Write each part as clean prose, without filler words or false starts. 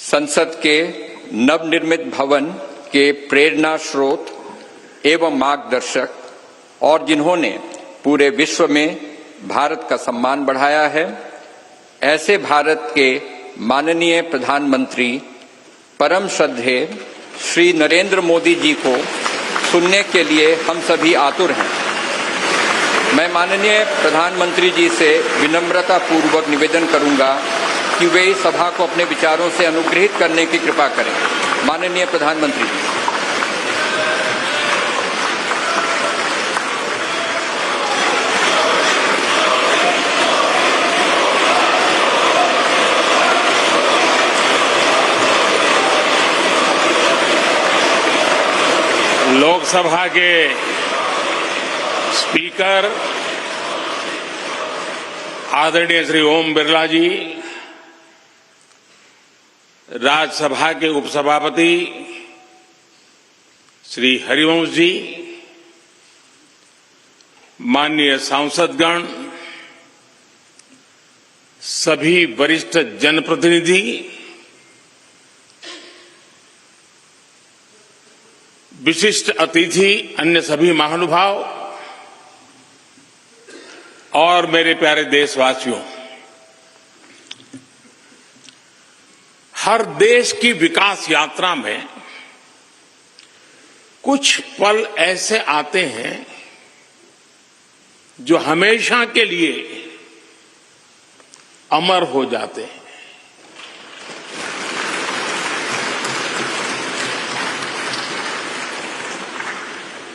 संसद के नवनिर्मित भवन के प्रेरणा स्रोत एवं मार्गदर्शक और जिन्होंने पूरे विश्व में भारत का सम्मान बढ़ाया है, ऐसे भारत के माननीय प्रधानमंत्री परम श्रद्धेय श्री नरेंद्र मोदी जी को सुनने के लिए हम सभी आतुर हैं। मैं माननीय प्रधानमंत्री जी से विनम्रता पूर्वक निवेदन करूंगा कि वे इस सभा को अपने विचारों से अनुग्रहित करने की कृपा करें। माननीय प्रधानमंत्री जी। लोकसभा के स्पीकर आदरणीय श्री ओम बिरला जी, राज्यसभा के उपसभापति श्री हरिवंश जी, माननीय सांसदगण, सभी वरिष्ठ जनप्रतिनिधि, विशिष्ट अतिथि, अन्य सभी महानुभाव और मेरे प्यारे देशवासियों, हर देश की विकास यात्रा में कुछ पल ऐसे आते हैं जो हमेशा के लिए अमर हो जाते हैं।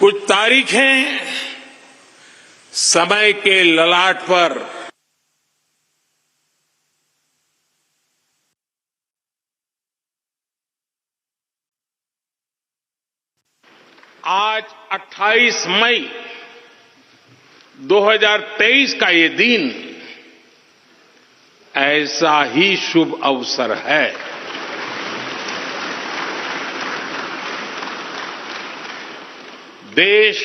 कुछ तारीखें समय के ललाट पर आज 28 मई 2023 का ये दिन ऐसा ही शुभ अवसर है। देश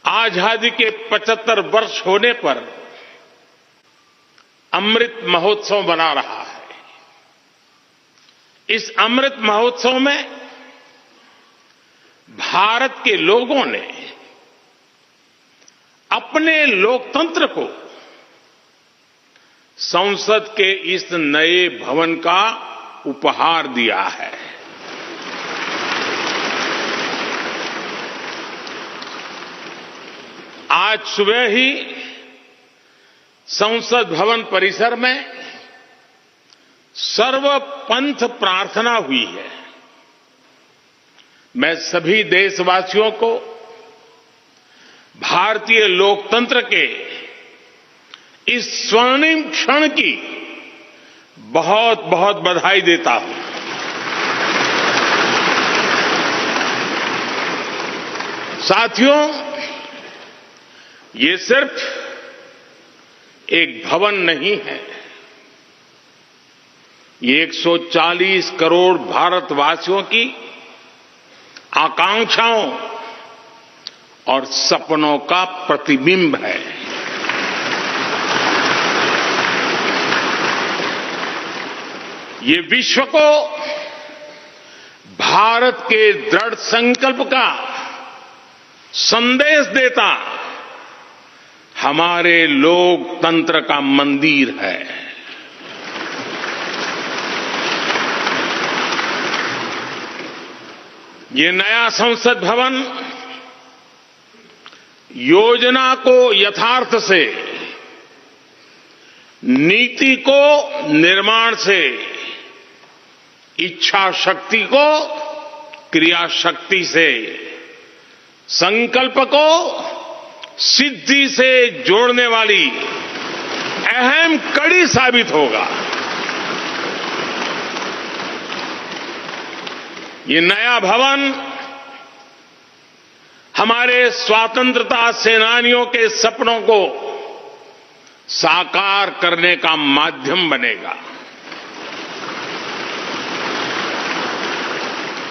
आजादी के 75 वर्ष होने पर अमृत महोत्सव मना रहा है। इस अमृत महोत्सव में भारत के लोगों ने अपने लोकतंत्र को संसद के इस नए भवन का उपहार दिया है। आज सुबह ही संसद भवन परिसर में सर्वपंथ प्रार्थना हुई है। मैं सभी देशवासियों को भारतीय लोकतंत्र के इस स्वर्णिम क्षण की बहुत बहुत बधाई देता हूं। साथियों, ये सिर्फ एक भवन नहीं है, ये 140 करोड़ भारतवासियों की आकांक्षाओं और सपनों का प्रतिबिंब है। ये विश्व को भारत के दृढ़ संकल्प का संदेश देता हमारे लोकतंत्र का मंदिर है। ये नया संसद भवन योजना को यथार्थ से, नीति को निर्माण से, इच्छा शक्ति को क्रिया शक्ति से, संकल्प को सिद्धि से जोड़ने वाली अहम कड़ी साबित होगा। ये नया भवन हमारे स्वतंत्रता सेनानियों के सपनों को साकार करने का माध्यम बनेगा।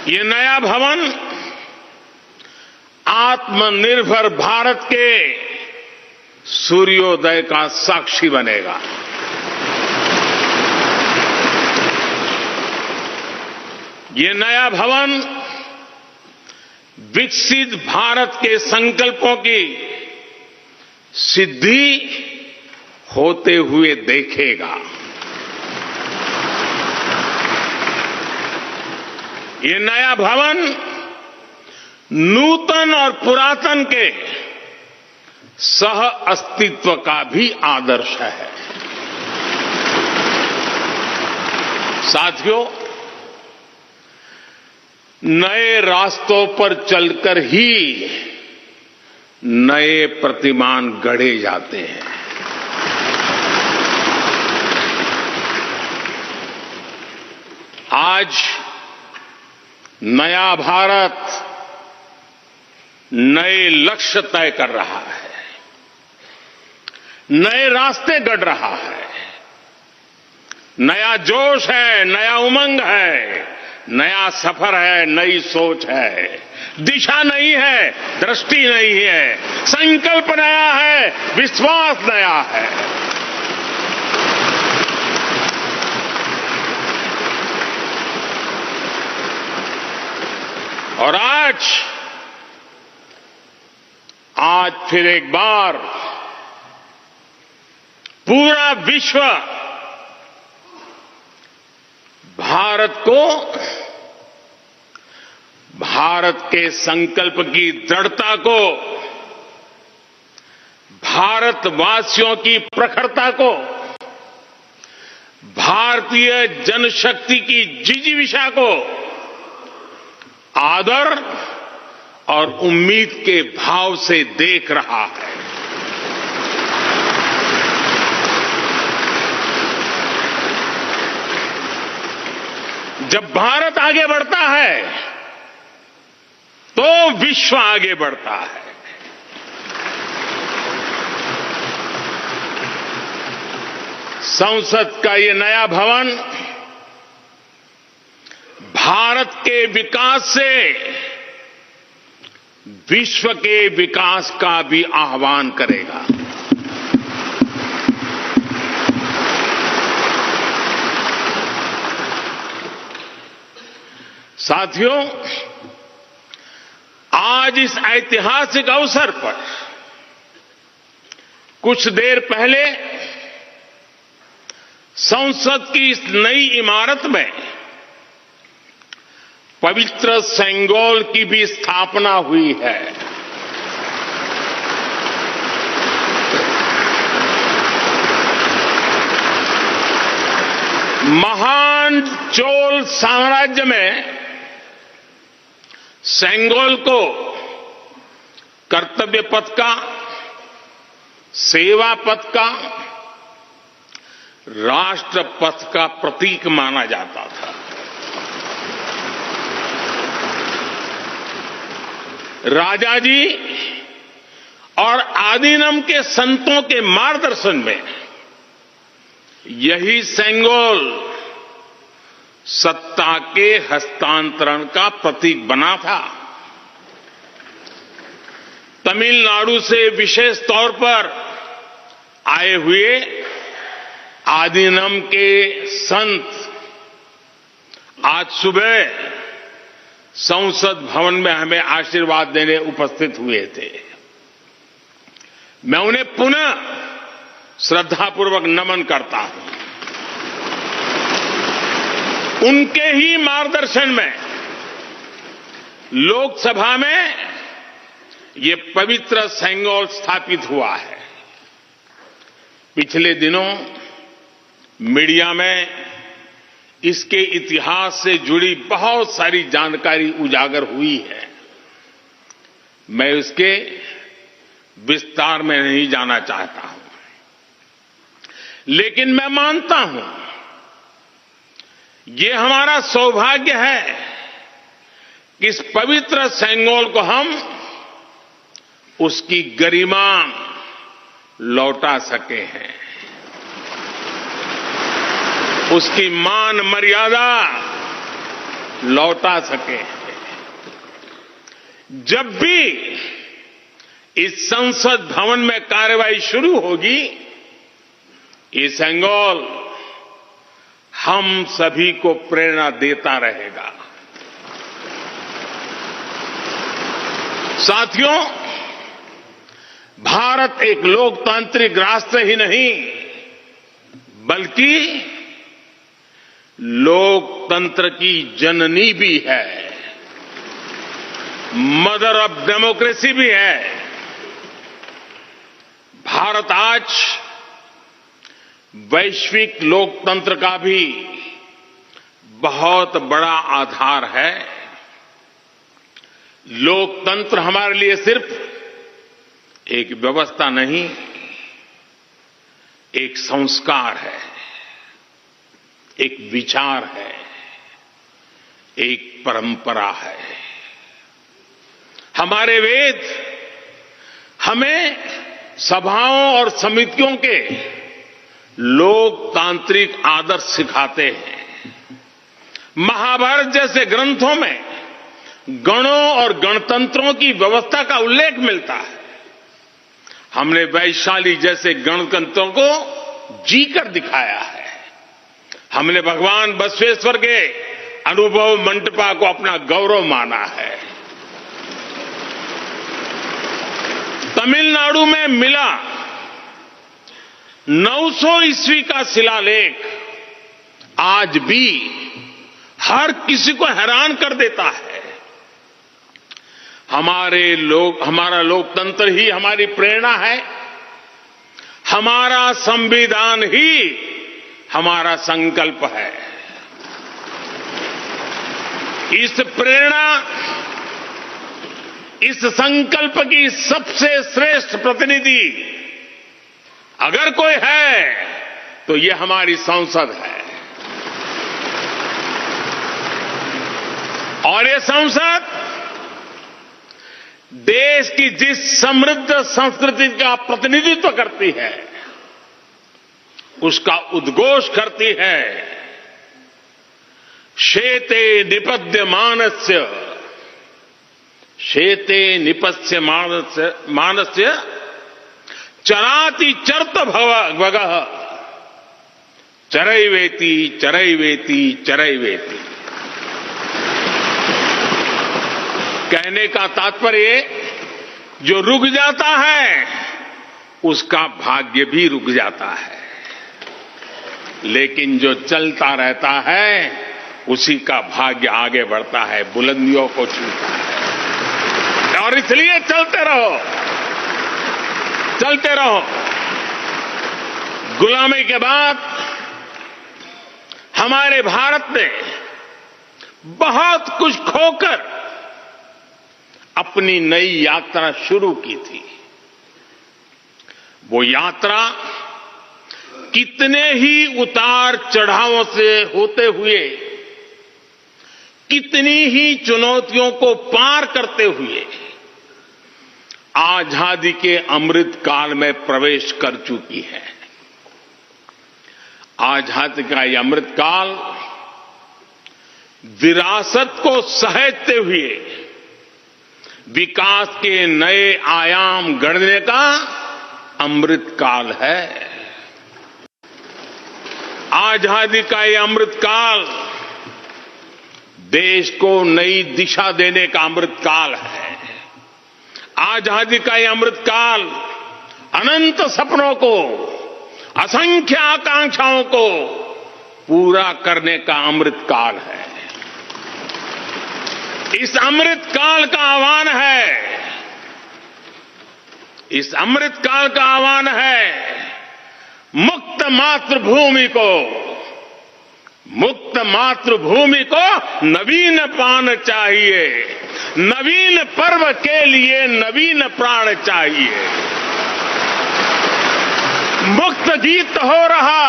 ये नया भवन आत्मनिर्भर भारत के सूर्योदय का साक्षी बनेगा। ये नया भवन विकसित भारत के संकल्पों की सिद्धि होते हुए देखेगा। ये नया भवन नूतन और पुरातन के सह अस्तित्व का भी आदर्श है। साथियों, नए रास्तों पर चलकर ही नए प्रतिमान गढ़े जाते हैं। आज नया भारत नए लक्ष्य तय कर रहा है, नए रास्ते गढ़ रहा है, नया जोश है, नया उमंग है, नया सफर है, नई सोच है, दिशा नई है, दृष्टि नई है, संकल्प नया है, विश्वास नया है। और आज फिर एक बार पूरा विश्व भारत को, भारत के संकल्प की दृढ़ता को, भारतवासियों की प्रखरता को, भारतीय जनशक्ति की जिजीविषा को आदर और उम्मीद के भाव से देख रहा है। जब भारत आगे बढ़ता है तो विश्व आगे बढ़ता है। संसद का ये नया भवन भारत के विकास से विश्व के विकास का भी आह्वान करेगा। साथियों, आज इस ऐतिहासिक अवसर पर कुछ देर पहले संसद की इस नई इमारत में पवित्र सेंगोल की भी स्थापना हुई है। महान चोल साम्राज्य में सेंगोल को कर्तव्य पथ का, सेवा पथ का, राष्ट्र पथ का प्रतीक माना जाता था। राजा जी और आदीनम के संतों के मार्गदर्शन में यही सेंगोल सत्ता के हस्तांतरण का प्रतीक बना था। तमिलनाडु से विशेष तौर पर आए हुए आदीनम के संत आज सुबह संसद भवन में हमें आशीर्वाद देने उपस्थित हुए थे। मैं उन्हें पुनः श्रद्धापूर्वक नमन करता हूं। उनके ही मार्गदर्शन में लोकसभा में ये पवित्र सेंगोल स्थापित हुआ है। पिछले दिनों मीडिया में इसके इतिहास से जुड़ी बहुत सारी जानकारी उजागर हुई है। मैं इसके विस्तार में नहीं जाना चाहता हूं, लेकिन मैं मानता हूं ये हमारा सौभाग्य है कि इस पवित्र सेंगोल को हम उसकी गरिमा लौटा सके हैं, उसकी मान मर्यादा लौटा सके हैं। जब भी इस संसद भवन में कार्रवाई शुरू होगी, ये सेंगोल हम सभी को प्रेरणा देता रहेगा। साथियों, भारत एक लोकतांत्रिक राष्ट्र ही नहीं बल्कि लोकतंत्र की जननी भी है, मदर ऑफ डेमोक्रेसी भी है। भारत आज वैश्विक लोकतंत्र का भी बहुत बड़ा आधार है। लोकतंत्र हमारे लिए सिर्फ एक व्यवस्था नहीं, एक संस्कार है, एक विचार है, एक परंपरा है। हमारे वेद हमें सभाओं और समितियों के लोकतांत्रिक आदर्श सिखाते हैं। महाभारत जैसे ग्रंथों में गणों और गणतंत्रों की व्यवस्था का उल्लेख मिलता है। हमने वैशाली जैसे गणतंत्रों को जीकर दिखाया है। हमने भगवान बसवेश्वर के अनुभव मंटपा को अपना गौरव माना है। तमिलनाडु में मिला 900 ईस्वी का शिलालेख आज भी हर किसी को हैरान कर देता है। हमारा लोकतंत्र ही हमारी प्रेरणा है। हमारा संविधान ही हमारा संकल्प है। इस प्रेरणा, इस संकल्प की सबसे श्रेष्ठ प्रतिनिधि अगर कोई है तो ये हमारी संसद है। और ये संसद देश की जिस समृद्ध संस्कृति का प्रतिनिधित्व करती है उसका उद्घोष करती है। शेते निपद्यमानस्य मानस्य चराति चर्त भगः चरैवेति चरैवेति चरैवेति। कहने का तात्पर्य, जो रुक जाता है उसका भाग्य भी रुक जाता है, लेकिन जो चलता रहता है उसी का भाग्य आगे बढ़ता है, बुलंदियों को छूता है। और इसलिए चलते रहो, चलते रहो। गुलामी के बाद हमारे भारत ने बहुत कुछ खोकर अपनी नई यात्रा शुरू की थी। वो यात्रा कितने ही उतार चढ़ावों से होते हुए, कितनी ही चुनौतियों को पार करते हुए आजादी के अमृत काल में प्रवेश कर चुकी है। आजादी का यह अमृत काल विरासत को सहेजते हुए विकास के नए आयाम गढ़ने का अमृत काल है। आजादी का यह अमृत काल देश को नई दिशा देने का अमृत काल है। आजादी का यह अमृत काल अनंत सपनों को, असंख्य आकांक्षाओं को पूरा करने का अमृत काल है। इस अमृत काल का आह्वान है, इस अमृत काल का आह्वान है मुक्त मातृभूमि को, मुक्त मातृभूमि को नवीन प्राण चाहिए। नवीन पर्व के लिए नवीन प्राण चाहिए। मुक्त गीत हो रहा,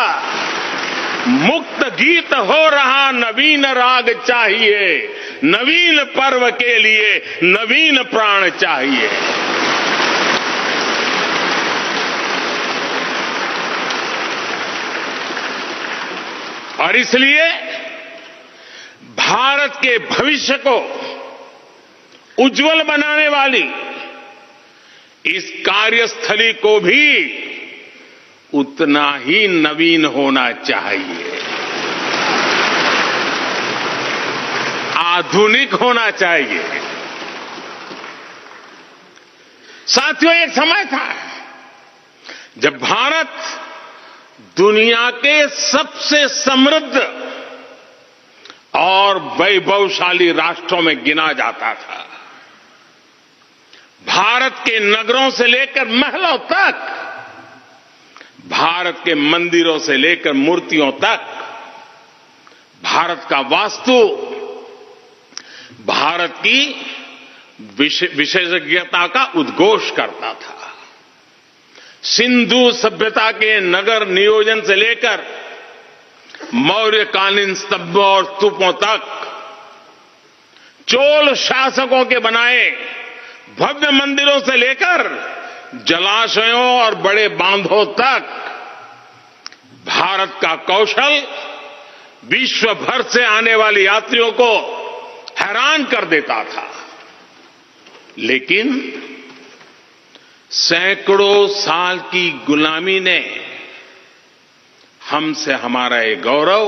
मुक्त गीत हो रहा नवीन राग चाहिए। नवीन पर्व के लिए नवीन प्राण चाहिए। और इसलिए भारत के भविष्य को उज्जवल बनाने वाली इस कार्यस्थली को भी उतना ही नवीन होना चाहिए, आधुनिक होना चाहिए। साथियों, एक समय था जब भारत दुनिया के सबसे समृद्ध और वैभवशाली राष्ट्रों में गिना जाता था। भारत के नगरों से लेकर महलों तक, भारत के मंदिरों से लेकर मूर्तियों तक, भारत का वास्तु भारत की विशेषज्ञता का उद्घोष करता था। सिंधु सभ्यता के नगर नियोजन से लेकर मौर्यकालीन स्तंभों और स्तूपों तक, चोल शासकों के बनाए भव्य मंदिरों से लेकर जलाशयों और बड़े बांधों तक, भारत का कौशल विश्व भर से आने वाले यात्रियों को हैरान कर देता था। लेकिन सैकड़ों साल की गुलामी ने हमसे हमारा ये गौरव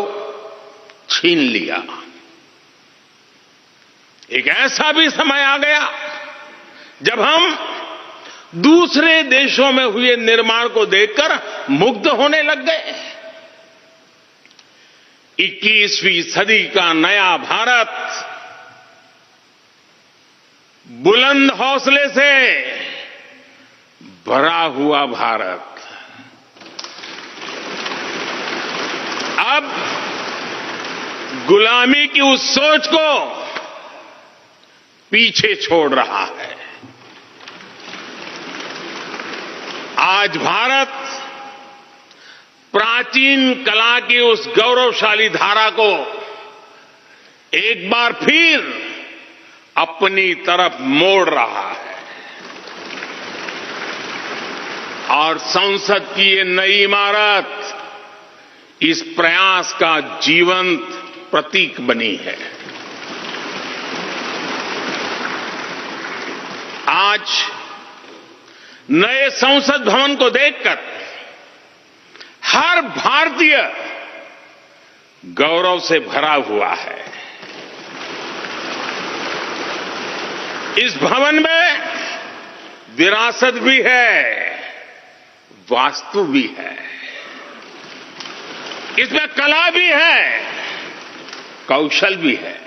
छीन लिया। एक ऐसा भी समय आ गया जब हम दूसरे देशों में हुए निर्माण को देखकर मुग्ध होने लग गए। 21वीं सदी का नया भारत, बुलंद हौसले से भरा हुआ भारत, अब गुलामी की उस सोच को पीछे छोड़ रहा है। आज भारत प्राचीन कला की उस गौरवशाली धारा को एक बार फिर अपनी तरफ मोड़ रहा है और संसद की ये नई इमारत इस प्रयास का जीवंत प्रतीक बनी है। आज नए संसद भवन को देखकर हर भारतीय गौरव से भरा हुआ है। इस भवन में विरासत भी है, वास्तु भी है, इसमें कला भी है, कौशल भी है,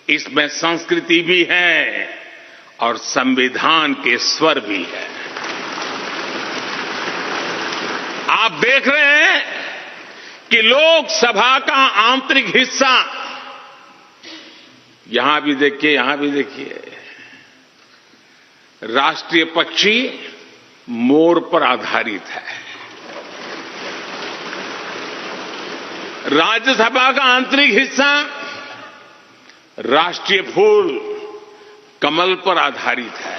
इसमें संस्कृति भी है और संविधान के स्वर भी है। आप देख रहे हैं कि लोकसभा का आंतरिक हिस्सा, यहां भी देखिए, यहां भी देखिए, राष्ट्रीय पक्षी मोर पर आधारित है। राज्यसभा का आंतरिक हिस्सा राष्ट्रीय फूल कमल पर आधारित है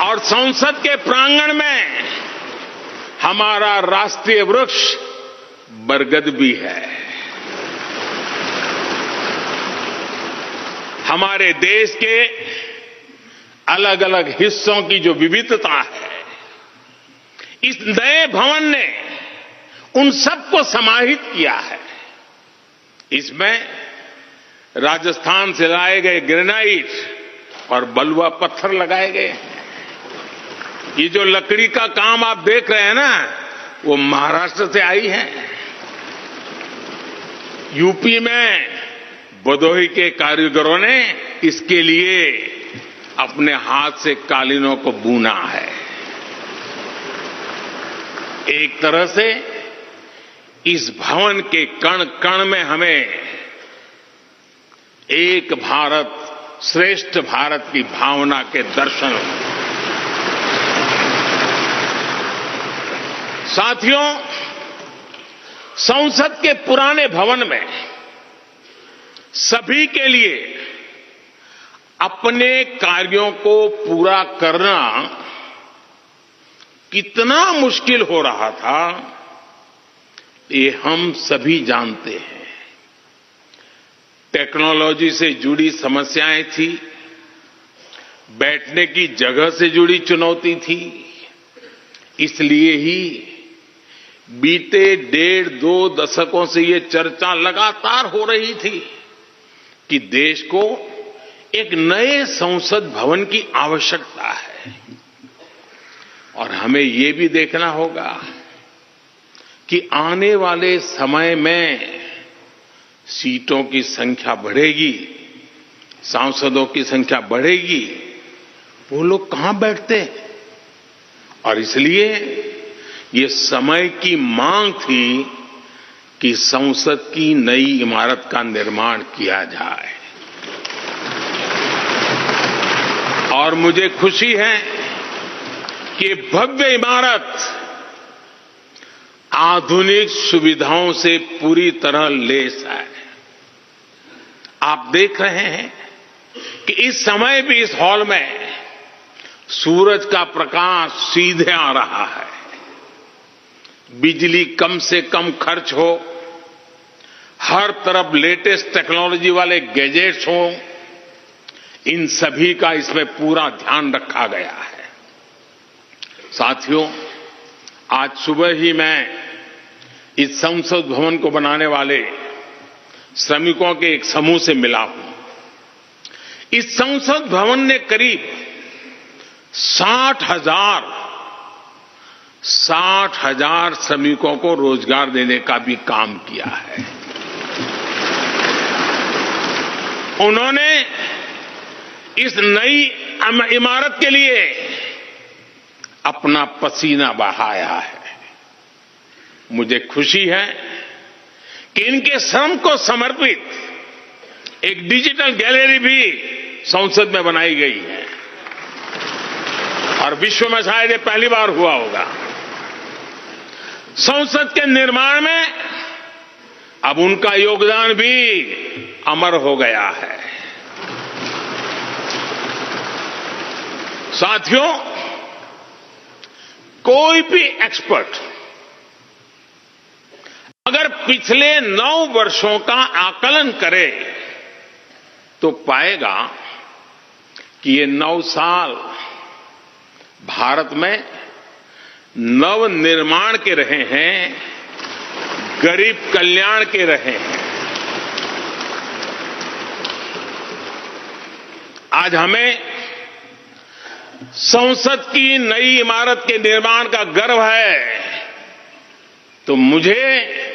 और संसद के प्रांगण में हमारा राष्ट्रीय वृक्ष बरगद भी है। हमारे देश के अलग अलग हिस्सों की जो विविधता है, इस नए भवन ने उन सबको समाहित किया है। इसमें राजस्थान से लाए गए ग्रेनाइट और बलुआ पत्थर लगाए गए हैं। ये जो लकड़ी का काम आप देख रहे हैं ना, वो महाराष्ट्र से आई है। यूपी में भदोही के कारीगरों ने इसके लिए अपने हाथ से कालीनों को बुना है। एक तरह से इस भवन के कण कण में हमें एक भारत श्रेष्ठ भारत की भावना के दर्शन। साथियों, संसद के पुराने भवन में सभी के लिए अपने कार्यों को पूरा करना कितना मुश्किल हो रहा था, ये हम सभी जानते हैं। टेक्नोलॉजी से जुड़ी समस्याएं थी, बैठने की जगह से जुड़ी चुनौती थी। इसलिए ही बीते 1.5-2 दशकों से ये चर्चा लगातार हो रही थी कि देश को एक नए संसद भवन की आवश्यकता है और हमें ये भी देखना होगा कि आने वाले समय में सीटों की संख्या बढ़ेगी, सांसदों की संख्या बढ़ेगी, वो लोग कहां बैठते हैं? और इसलिए ये समय की मांग थी कि संसद की नई इमारत का निर्माण किया जाए। और मुझे खुशी है कि भव्य इमारत आधुनिक सुविधाओं से पूरी तरह लैस है। आप देख रहे हैं कि इस समय भी इस हॉल में सूरज का प्रकाश सीधे आ रहा है, बिजली कम से कम खर्च हो, हर तरफ लेटेस्ट टेक्नोलॉजी वाले गैजेट्स हो, इन सभी का इसमें पूरा ध्यान रखा गया है। साथियों, आज सुबह ही मैं इस संसद भवन को बनाने वाले श्रमिकों के एक समूह से मिला हूं। इस संसद भवन ने करीब 60,000 श्रमिकों को रोजगार देने का भी काम किया है। उन्होंने इस नई इमारत के लिए अपना पसीना बहाया है। मुझे खुशी है कि इनके श्रम को समर्पित एक डिजिटल गैलरी भी संसद में बनाई गई है और विश्व में शायद ये पहली बार हुआ होगा। संसद के निर्माण में अब उनका योगदान भी अमर हो गया है। साथियों, कोई भी एक्सपर्ट अगर पिछले 9 वर्षों का आकलन करे तो पाएगा कि ये 9 साल भारत में नव निर्माण के रहे हैं, गरीब कल्याण के रहे हैं। आज हमें संसद की नई इमारत के निर्माण का गर्व है, तो मुझे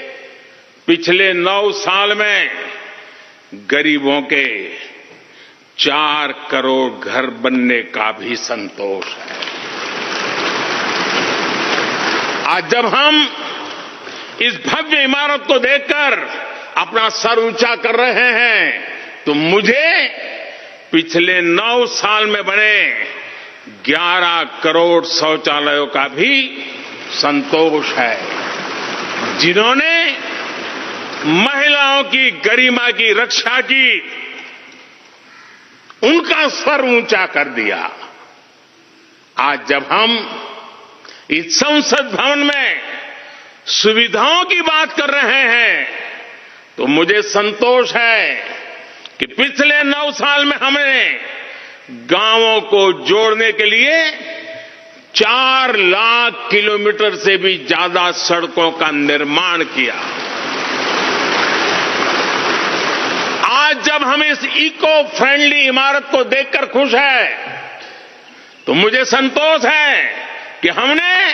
पिछले 9 साल में गरीबों के 4 करोड़ घर बनने का भी संतोष है। आज जब हम इस भव्य इमारत को देखकर अपना सर ऊंचा कर रहे हैं, तो मुझे पिछले 9 साल में बने 11 करोड़ शौचालयों का भी संतोष है, जिन्होंने महिलाओं की गरिमा की रक्षा की, उनका सर ऊंचा कर दिया। आज जब हम इस संसद भवन में सुविधाओं की बात कर रहे हैं, तो मुझे संतोष है कि पिछले 9 साल में हमने गांवों को जोड़ने के लिए 4 लाख किलोमीटर से भी ज्यादा सड़कों का निर्माण किया। आज जब हम इस इको फ्रेंडली इमारत को देखकर खुश हैं, तो मुझे संतोष है कि हमने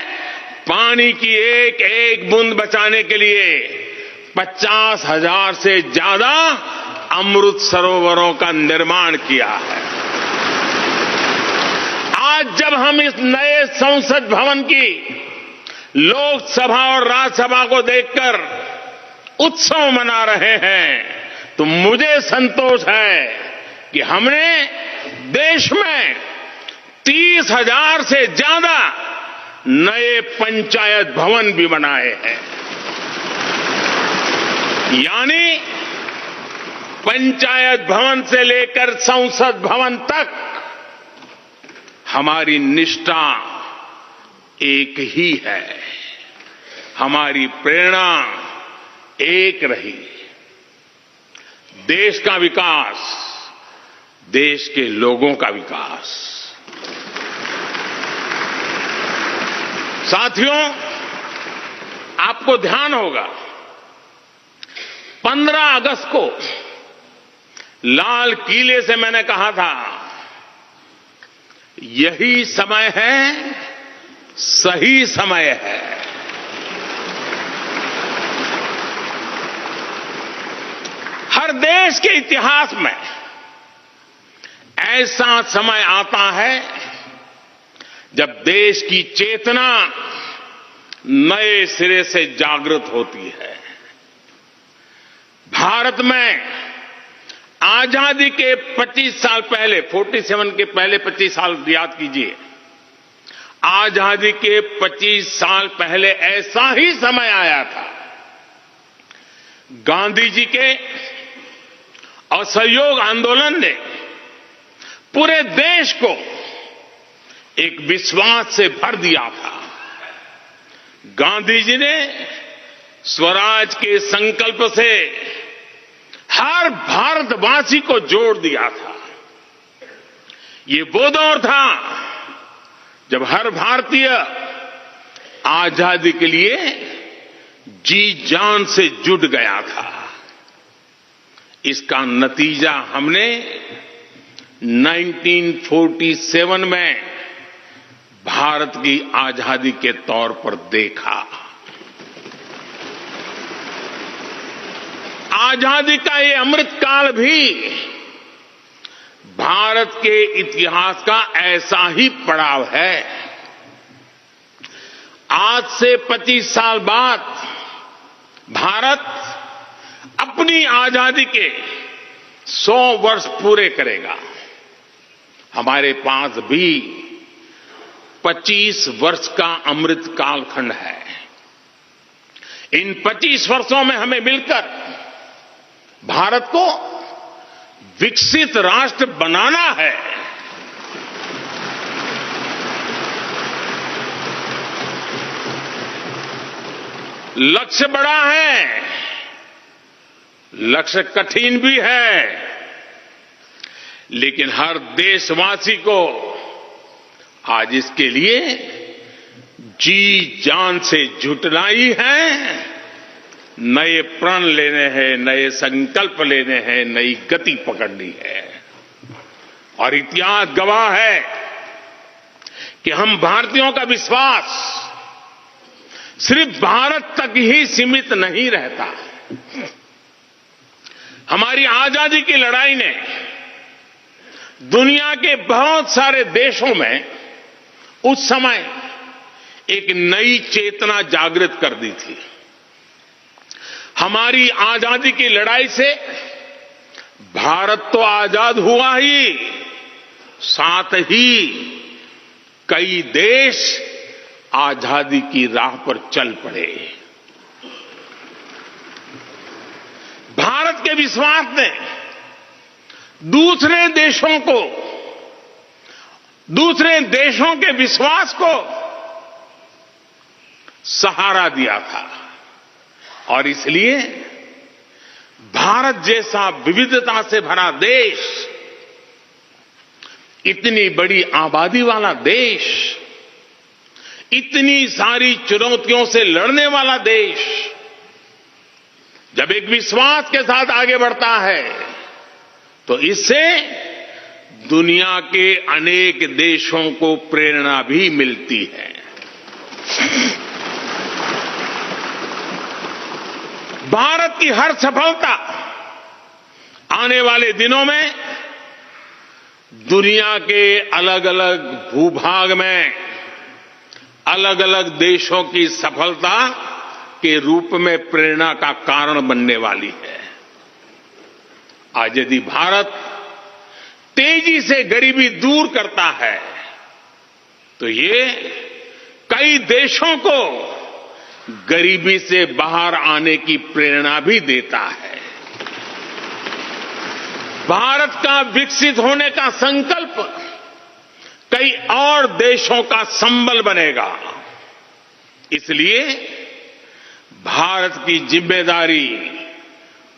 पानी की एक एक बूंद बचाने के लिए 50,000 से ज्यादा अमृत सरोवरों का निर्माण किया है। आज जब हम इस नए संसद भवन की लोकसभा और राज्यसभा को देखकर उत्सव मना रहे हैं, तो मुझे संतोष है कि हमने देश में 30,000 से ज्यादा नए पंचायत भवन भी बनाए हैं। यानी पंचायत भवन से लेकर संसद भवन तक हमारी निष्ठा एक ही है, हमारी प्रेरणा एक रही। देश का विकास, देश के लोगों का विकास। साथियों, आपको ध्यान होगा 15 अगस्त को लाल किले से मैंने कहा था, यही समय है, सही समय है। हर देश के इतिहास में ऐसा समय आता है जब देश की चेतना नए सिरे से जागृत होती है। भारत में आजादी के 25 साल पहले, 47 के पहले 25 साल याद कीजिए, आजादी के 25 साल पहले ऐसा ही समय आया था। गांधी जी के असहयोग आंदोलन ने पूरे देश को एक विश्वास से भर दिया था। गांधी जी ने स्वराज के संकल्प से हर भारतवासी को जोड़ दिया था। ये वो दौर था जब हर भारतीय आजादी के लिए जी जान से जुट गया था। इसका नतीजा हमने 1947 में भारत की आजादी के तौर पर देखा। आजादी का ये अमृतकाल भी भारत के इतिहास का ऐसा ही पड़ाव है। आज से 25 साल बाद भारत अपनी आजादी के 100 वर्ष पूरे करेगा। हमारे पास भी 25 वर्ष का अमृत कालखंड है। इन 25 वर्षों में हमें मिलकर भारत को विकसित राष्ट्र बनाना है। लक्ष्य बड़ा है, लक्ष्य कठिन भी है, लेकिन हर देशवासी को आज इसके लिए जी जान से जुटना ही है। नए प्रण लेने हैं, नए संकल्प लेने हैं, नई गति पकड़नी है। और इतिहास गवाह है कि हम भारतीयों का विश्वास सिर्फ भारत तक ही सीमित नहीं रहता। हमारी आजादी की लड़ाई ने दुनिया के बहुत सारे देशों में उस समय एक नई चेतना जागृत कर दी थी। हमारी आजादी की लड़ाई से भारत तो आजाद हुआ ही, साथ ही कई देश आजादी की राह पर चल पड़े। भारत के विश्वास ने दूसरे देशों के विश्वास को सहारा दिया था। और इसलिए भारत जैसा विविधता से भरा देश, इतनी बड़ी आबादी वाला देश, इतनी सारी चुनौतियों से लड़ने वाला देश जब एक विश्वास के साथ आगे बढ़ता है तो इससे दुनिया के अनेक देशों को प्रेरणा भी मिलती है। भारत की हर सफलता आने वाले दिनों में दुनिया के अलग अलग भूभाग में अलग अलग देशों की सफलता के रूप में प्रेरणा का कारण बनने वाली है। आज यदि भारत तेजी से गरीबी दूर करता है तो ये कई देशों को गरीबी से बाहर आने की प्रेरणा भी देता है। भारत का विकसित होने का संकल्प कई और देशों का संबल बनेगा। इसलिए भारत की जिम्मेदारी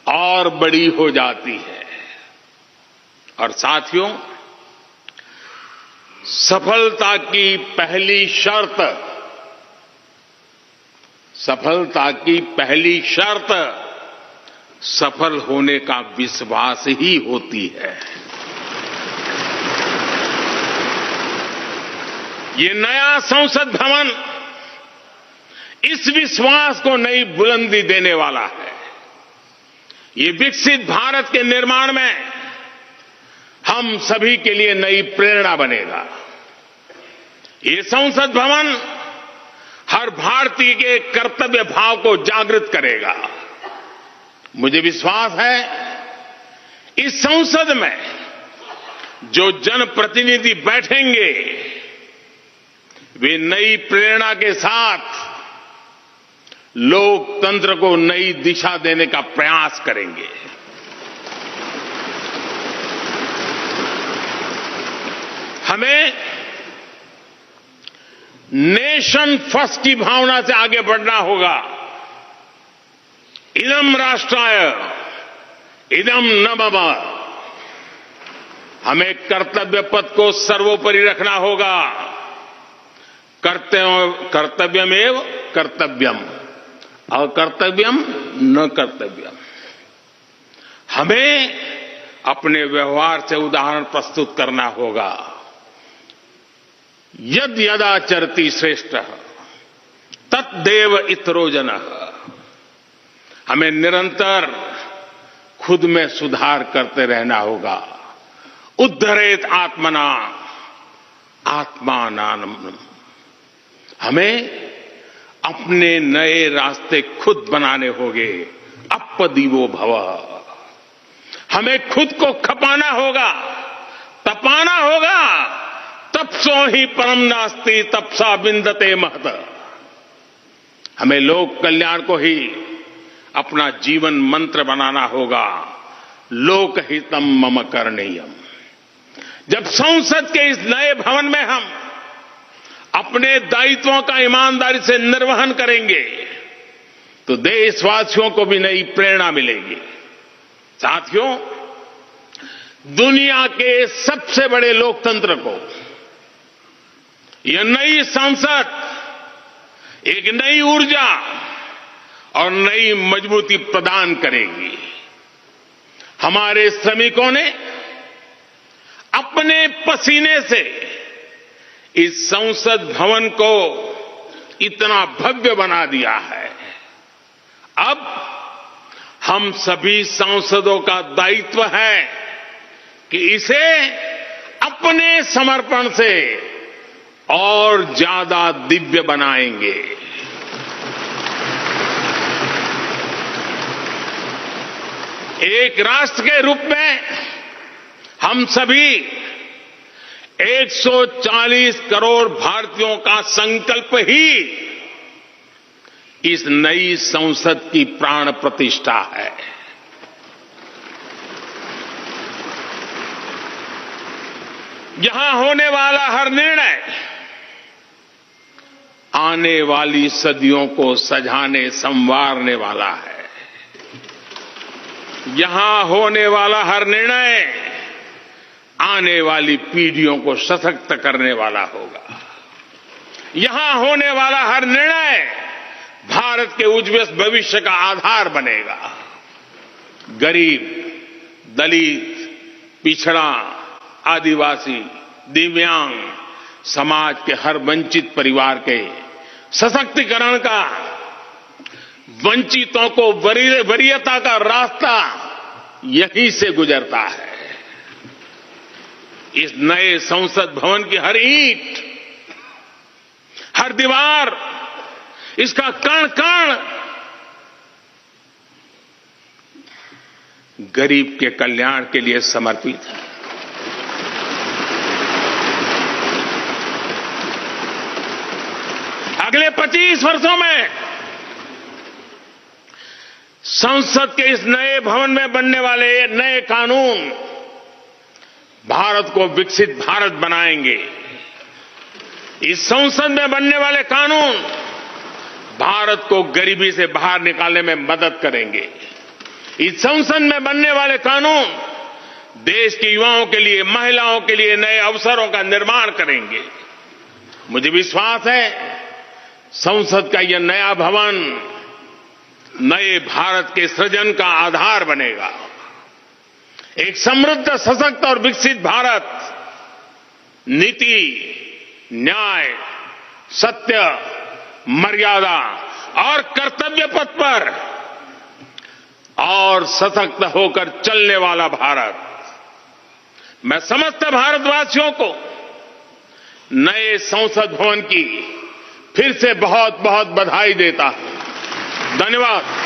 और बड़ी हो जाती है। और साथियों, सफलता की पहली शर्त सफल होने का विश्वास ही होती है। ये नया संसद भवन इस विश्वास को नई बुलंदी देने वाला है। ये विकसित भारत के निर्माण में हम सभी के लिए नई प्रेरणा बनेगा। ये संसद भवन हर भारतीय के कर्तव्य भाव को जागृत करेगा। मुझे विश्वास है इस संसद में जो जनप्रतिनिधि बैठेंगे वे नई प्रेरणा के साथ लोकतंत्र को नई दिशा देने का प्रयास करेंगे। हमें नेशन फर्स्ट की भावना से आगे बढ़ना होगा। इदम राष्ट्राय इदम न मम। हमें कर्तव्य पथ को सर्वोपरि रखना होगा। कर्तव्यमेव कर्तव्यम अकर्तव्यम न कर्तव्यम। हमें अपने व्यवहार से उदाहरण प्रस्तुत करना होगा। यद यदाचरति श्रेष्ठ तत्देव इतरो जनः। हमें निरंतर खुद में सुधार करते रहना होगा। उद्धरेत आत्मना आत्मानाम। हमें अपने नए रास्ते खुद बनाने होंगे। अपदीवो भव। हमें खुद को खपाना होगा, तपाना होगा। तपसो ही परम नास्ति तपसा बिंदते महत। हमें लोक कल्याण को ही अपना जीवन मंत्र बनाना होगा। लोकहितम मम करणीयम। जब संसद के इस नए भवन में हम अपने दायित्वों का ईमानदारी से निर्वहन करेंगे तो देशवासियों को भी नई प्रेरणा मिलेगी। साथियों, दुनिया के सबसे बड़े लोकतंत्र को यह नई संसद एक नई ऊर्जा और नई मजबूती प्रदान करेगी। हमारे श्रमिकों ने अपने पसीने से इस संसद भवन को इतना भव्य बना दिया है। अब हम सभी सांसदों का दायित्व है कि इसे अपने समर्पण से और ज्यादा दिव्य बनाएंगे। एक राष्ट्र के रूप में हम सभी 140 करोड़ भारतीयों का संकल्प ही इस नई संसद की प्राण प्रतिष्ठा है। यहां होने वाला हर निर्णय आने वाली सदियों को सजाने संवारने वाला है। यहां होने वाला हर निर्णय आने वाली पीढ़ियों को सशक्त करने वाला होगा। यहां होने वाला हर निर्णय भारत के उज्ज्वल भविष्य का आधार बनेगा। गरीब, दलित, पिछड़ा, आदिवासी, दिव्यांग, समाज के हर वंचित परिवार के सशक्तिकरण का, वंचितों को वरीयता का रास्ता यहीं से गुजरता है। इस नए संसद भवन की हर ईंट, हर दीवार, इसका कण कण गरीब के कल्याण के लिए समर्पित है। अगले 25 वर्षों में संसद के इस नए भवन में बनने वाले नए कानून भारत को विकसित भारत बनाएंगे। इस संसद में बनने वाले कानून भारत को गरीबी से बाहर निकालने में मदद करेंगे। इस संसद में बनने वाले कानून देश के युवाओं के लिए, महिलाओं के लिए नए अवसरों का निर्माण करेंगे। मुझे विश्वास है संसद का यह नया भवन नए भारत के सृजन का आधार बनेगा। एक समृद्ध, सशक्त और विकसित भारत नीति, न्याय, सत्य, मर्यादा और कर्तव्य पथ पर और सशक्त होकर चलने वाला भारत। मैं समस्त भारतवासियों को नए संसद भवन की फिर से बहुत बहुत बधाई देता हूं। धन्यवाद।